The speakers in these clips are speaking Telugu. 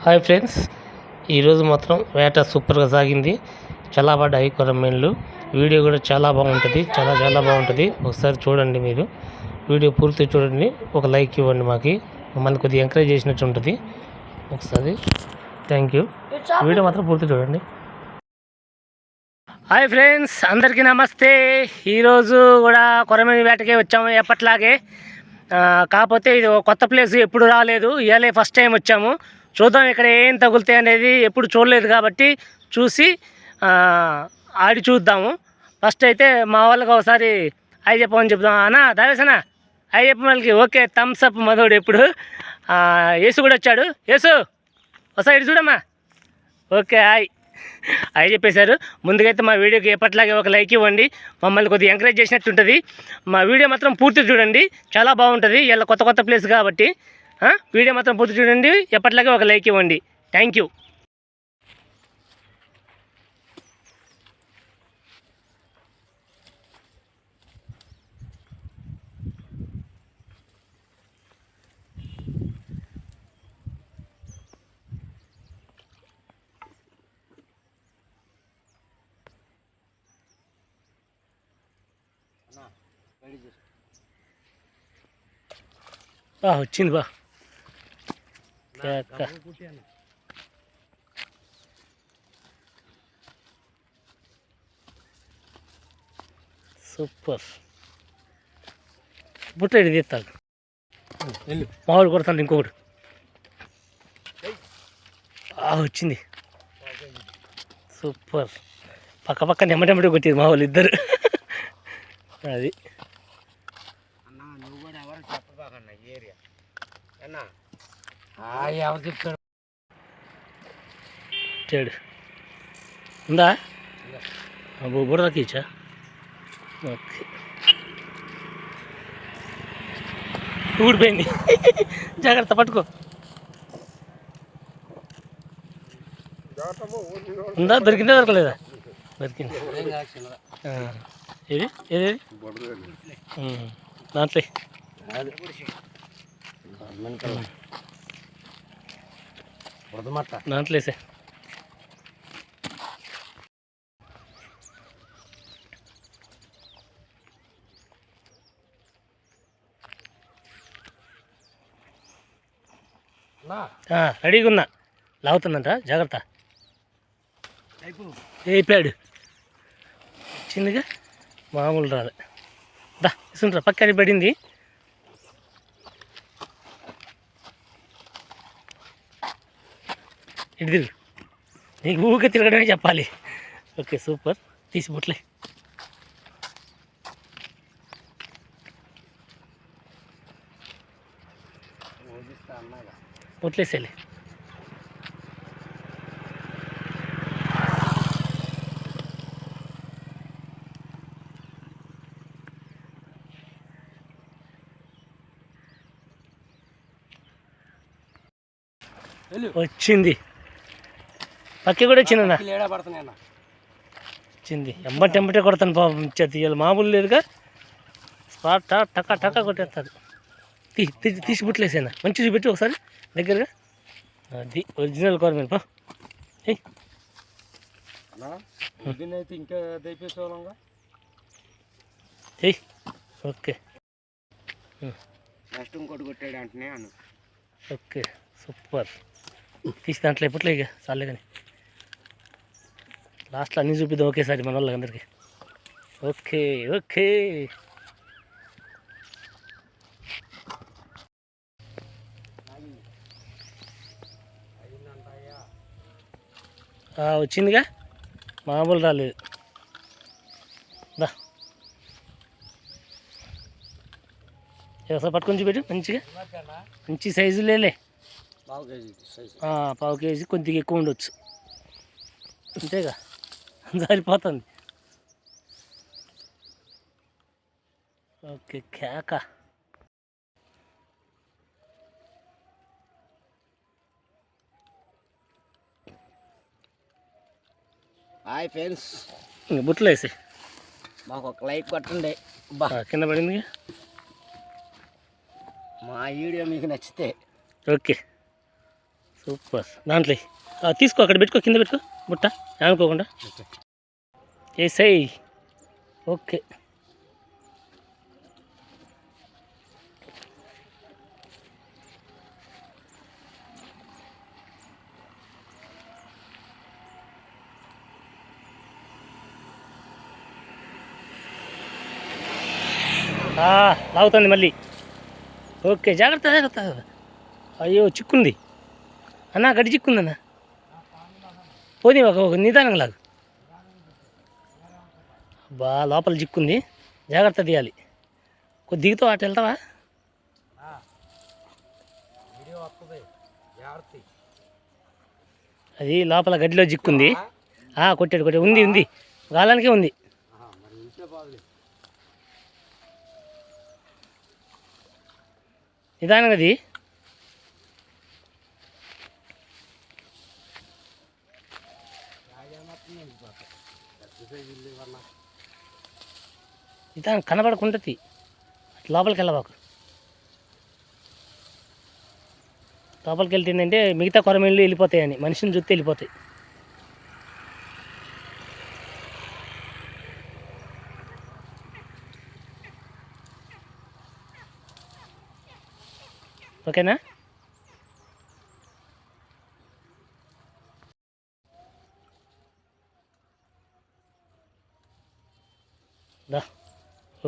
హాయ్ ఫ్రెండ్స్, ఈరోజు మాత్రం వేట సూపర్గా సాగింది. చాలా పడ్డాయి కొరమేన్లు. వీడియో కూడా చాలా బాగుంటుంది, చాలా బాగుంటుంది. ఒకసారి చూడండి, మీరు వీడియో పూర్తి చూడండి, ఒక లైక్ ఇవ్వండి. మమ్మల్ని కొద్దిగా ఎంకరేజ్ చేసినట్టు ఉంటుంది. ఒకసారి థ్యాంక్ యూ. వీడియో మాత్రం పూర్తి చూడండి. హాయ్ ఫ్రెండ్స్, అందరికీ నమస్తే. ఈరోజు కూడా కొరమేను వేటకే వచ్చాము ఎప్పట్లాగే. కాకపోతే ఇది కొత్త ప్లేస్, ఎప్పుడు రాలేదు, ఇవాళ ఫస్ట్ టైం వచ్చాము. చూద్దాం ఇక్కడ ఏం తగులుతాయి అనేది, ఎప్పుడు చూడలేదు కాబట్టి చూసి ఆడి చూద్దాము. ఫస్ట్ అయితే మా వాళ్ళకి ఒకసారి అయి చెప్పమని చెప్దాం. అన్నా దావేసనా అయి చెప్ప వాళ్ళకి. ఓకే, థమ్స్ అప్ మధుడు. ఎప్పుడు యేసు కూడా వచ్చాడు. యేసు ఒకసారి చూడమ్మా. ఓకే, అయి చెప్పేశారు. ముందుకైతే మా వీడియోకి ఎప్పట్లాగే ఒక లైక్ ఇవ్వండి, మమ్మల్ని కొద్దిగా ఎంకరేజ్ చేసినట్టు ఉంటుంది. మా వీడియో మాత్రం పూర్తి చూడండి, చాలా బాగుంటుంది. ఇలా కొత్త ప్లేస్ కాబట్టి వీడియో మాత్రం పూర్తి చూడండి, ఎప్పట్లాగే ఒక లైక్ ఇవ్వండి. Thank you. వచ్చింది బా. సూపర్. బుట్టడి తీస్తాడు, మామిడి కొడతాడు. ఇంకొకటి వచ్చింది. సూపర్. పక్క నెమ్మటెమ్మటి కొట్టింది మా వాళ్ళు ఇద్దరు. అది ఎవరు చెప్తాడు. చెడు ఉందా బుడదకి ఇచ్చా. ఓకే, ఊడిపోయింది. జాగ్రత్త, పట్టుకో. ఉందా? దొరికిందా దొరకలేదా? దొరికింది. ఏది ఏది దాంట్లో దాంట్లో వేసే. రెడీగా ఉన్నా, లాగుతుందంట. జాగ్రత్త. అయిపోయాడు. చిన్నగా మామూలు రాలే. దా ఇస్తుంటారా, పక్కన పడింది. ఇటు తిరుగు, నీకు ఊరికే తిరగడమే చెప్పాలి. Okay, super. తీసి బుట్లే. బుట్లేసేలే. వచ్చింది. పక్కి కూడా వచ్చిందన్నా. వచ్చింది. ఎంబటెంబటే కొడతాను పాపం. తీయాలి మామూలు లేదుగా. స్పాట్ టకా కొట్టేస్తాడు. తీసి బుట్లేసేనా. మంచి చూపెట్టి ఒకసారి దగ్గరగా. అది ఒరిజినల్ గవర్నమెంట్ పా. Okay, okay, super. తీసి దాంట్లో ఎప్పట్లో ఇక చాలే. కానీ లాస్ట్లో అన్నీ చూపిద్దాం ఒకేసారి మన వాళ్ళకి అందరికీ. Okay okay. వచ్చిందిగా, మామూలు రాలేదు. దా ఒకసారి పట్టుకొని చూపెట్టు. మంచిగా మంచి సైజు లేలే. పావు కేజీ కొద్దిగా ఎక్కువ ఉండొచ్చు, అంతేగా. సరిపోతుంది. ఓకే, కేక. హాయ్ ఫ్రెండ్స్, బుట్టలు వేసి మాకు ఒక లైక్ కొట్టండి. కింద పడింది. మా వీడియో మీకు నచ్చితే ఓకే సూపర్. దాంట్లో తీసుకో, అక్కడ పెట్టుకో, కింద పెట్టుకో బుట్ట అనుకోకుండా వేసేయి. ఓకే. లాగుతుంది మళ్ళీ. ఓకే, జాగ్రత్త జాగ్రత్త. అయ్యో చిక్కుంది అన్న, గడ్డి చిక్కుందన్న. పోనీ ఒక నిదానంగా లాగు. బా లోపల చిక్కుంది, జాగ్రత్త తీయాలి. కొద్ది దిగుతావు, అటు వెళ్తావా? అది లోపల గడ్డిలో చిక్కుంది. కొట్టాడు ఉంది ఉంది, గాలానికే ఉంది. నిదానంగా అది. నిదానం కనబడకుంటుంది, లోపలికి వెళ్ళబాకు. లోపలికి వెళ్తుందంటే మిగతా కొరమీళ్ళు వెళ్ళిపోతాయని, మనిషిని చూస్తే వెళ్ళిపోతాయి. ఓకేనా? దా.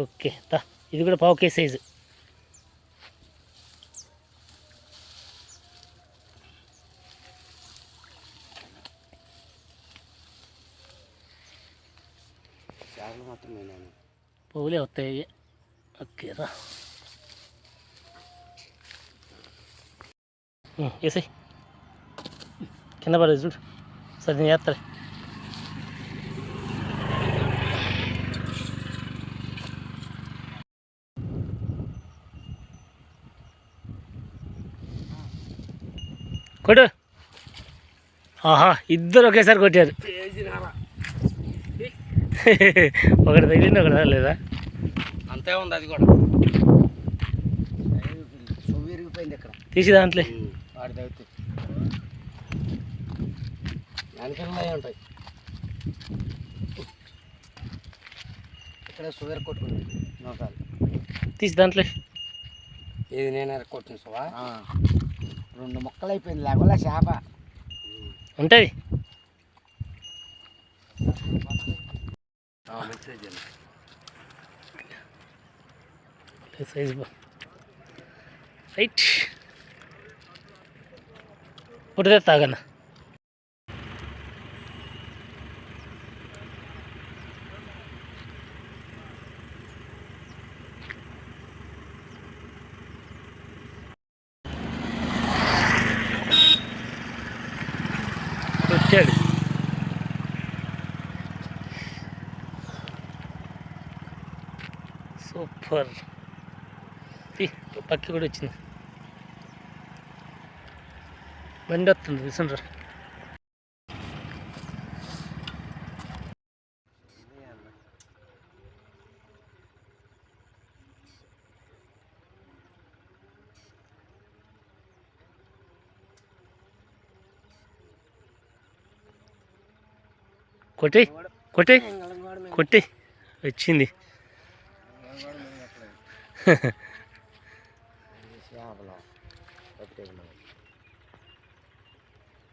ఓకే దా, ఇది కూడా పావుకే సైజు. పువ్వులే వస్తాయి. ఓకే రా, వేసాయి. కింద పడేది చూడు. సరే నేను చేస్తాలే. కొట్టు. ఇద్దరు ఒకేసారి కొట్టారు. ఒకటి తగిలింది, ఒకటి తగలేదా? అంతే ఉంది. అది కూడా విరిగిపోయింది ఇక్కడ. తీసి దాంట్లో వాడి తగ్గితే వెనకాల ఉంటాయి. ఇక్కడ షుగర్ కొట్టుకుంది నోటాలు. తీసి దాంట్లో. ఇది నేను కొట్టిన సువా 2 ముక్కలు అయిపోయింది, లేకపోతే చేప ఉంటుంది. Size right. పుట్టితే తాగన్న. వచ్చాడు. సూపర్. పక్కి కూడా వచ్చింది. బండి వస్తుంది, విసుండ్రా. కొట్టి కొట్టి కొట్టి వచ్చింది.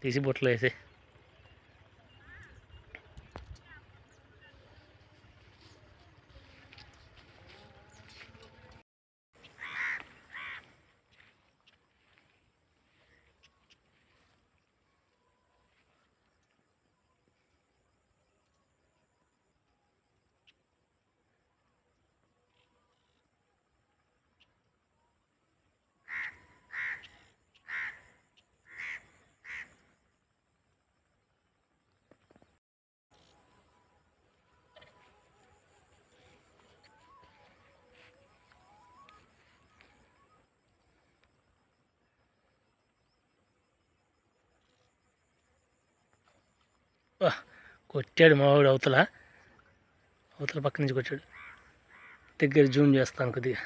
తీసి బొట్లో వేసి. కొట్టాడు మావాడు. అవతల పక్క నుంచి కొట్టాడు. దగ్గర జూమ్ చేస్తాను కొద్దిగా.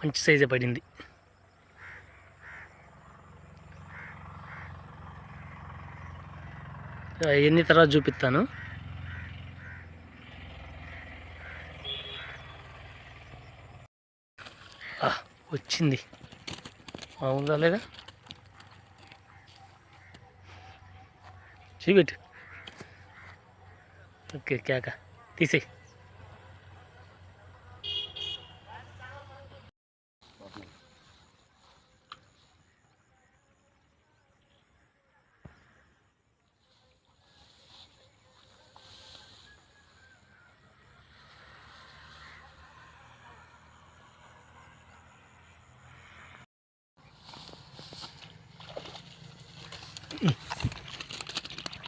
మంచి సైజే పడింది. ఎన్ని తర్వాత చూపిస్తాను. వచ్చింది మామూలుగా లేదా చూపెట్టు. ఓకే కేక తీసేయి.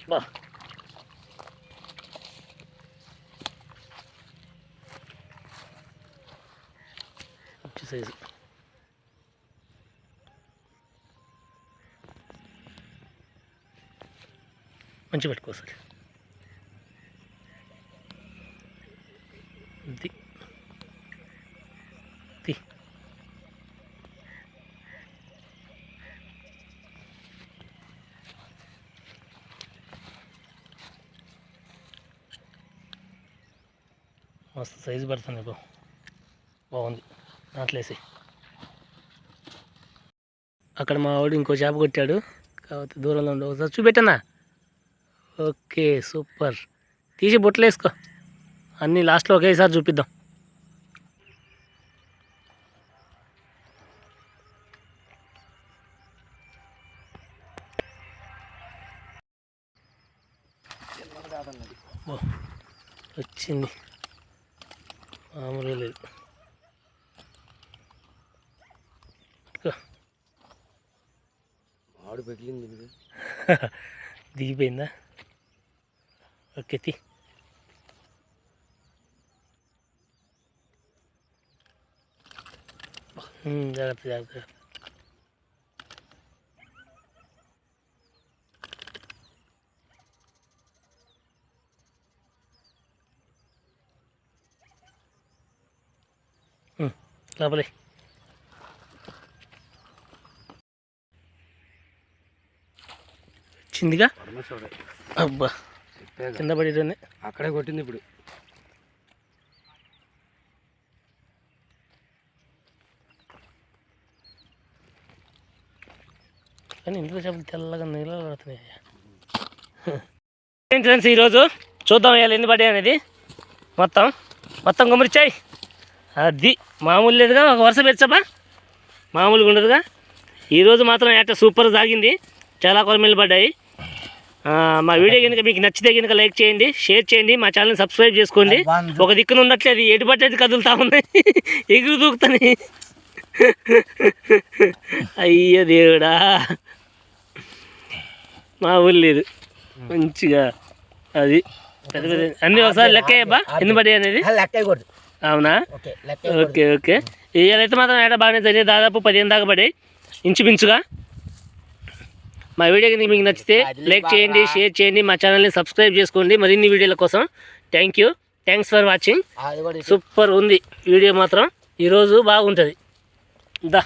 బా మంచి సైజు. మంచి పెట్టుకో సార్. ఇది మస్తు సైజు పడుతుంది. బాగుంది. దాంట్లో వేసి అక్కడ మా వాడు ఇంకో చేప కొట్టాడు కాబట్టి దూరంలో ఉండి ఒకసారి చూపెట్టనా. Okay super. తీసి బొట్లు వేసుకో. అన్నీ లాస్ట్లో ఒకేసారి చూపిద్దాం. వచ్చింది మామూలుగా లేదు. ఆడు పెగిలింది దిగిపోయిందా. ఓకే తీ. జాగ్రత్త జాగ్రత్త. లోపలే వచ్చిందిగా. అబ్బా కింద పడేటండి. అక్కడే కొట్టింది ఇప్పుడు. కానీ ఇంట్లో చేపలు తెల్లగా నీళ్ళు పడుతున్నాయి. ఫ్రెండ్స్ ఈరోజు చూద్దాం ఇవాళ ఎన్ని పడ్డాయి అనేది. మొత్తం గుమ్మరిచ్చాయి. అది మామూలు లేదుగా. ఒక వరుస పెంచబా మామూలుగా ఉండదుగా. ఈరోజు మాత్రం ఏట సూపర్ సాగింది. చాలా కొరమేలు పడ్డాయి. మా వీడియో కనుక మీకు నచ్చితే కనుక లైక్ చేయండి, షేర్ చేయండి, మా ఛానల్ని సబ్స్క్రైబ్ చేసుకోండి. ఒక దిక్కున ఉన్నట్లేదు ఎటు పట్టేది కదులుతూ ఉన్నాయి, ఎగురు దూకుతాయి. అయ్యో దేవుడా మామూలు లేదు. మంచిగా అది పెద్ద పెద్ద అన్నీ ఒకసారి లెక్క అయ్యబ్బా ఎన్ని పడ్డాయి అనేది. అవునా. Okay okay. ఇవాళైతే మాత్రం ఏట బాగానే జరిగింది. దాదాపు 15 దాకా పడాయి ఇంచుమించుగా. మా వీడియో కనుక మీకు నచ్చితే లైక్ చేయండి, షేర్ చేయండి, మా ఛానల్ని సబ్స్క్రైబ్ చేసుకోండి మరిన్ని వీడియోల కోసం. Thanks for watching. సూపర్ ఉంది వీడియో మాత్రం. ఈరోజు బాగుంటుంది. దా